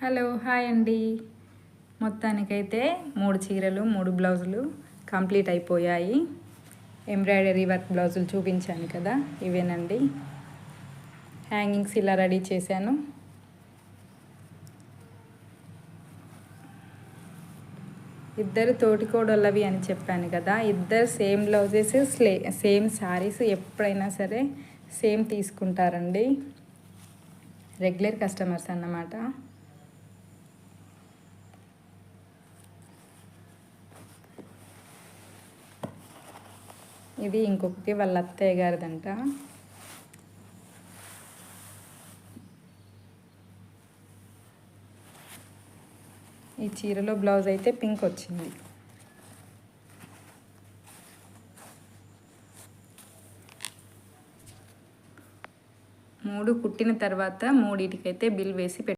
Hello hi అండి. మొత్తానికైతే 3 చీరలు 3 బ్లౌజులు కంప్లీట్ అయిపోయాయి. ఎంబ్రాయిడరీ వర్క్ బ్లౌజులు చూపించాను కదా, ఇవేనండి. హ్యాంగింగ్స్ ఇలా రెడీ చేశాను. ఇద్దరు తోటికోడళ్ళవి అని చెప్పాను కదా, ఇద్దరు సేమ్ బ్లౌజెస్ సేమ్ శారీస్ ఎప్పుడైనా సరే సేమ్ తీసుకుంటారండి. రెగ్యులర్ కస్టమర్స్ అన్నమాట. ఇది ఇంకొకటి వాళ్ళ అత్తయ్య గారిదంట. ఈ చీరలో బ్లౌజ్ అయితే పింక్ వచ్చింది. మూడు కుట్టిన తర్వాత మూడింటికైతే బిల్ వేసి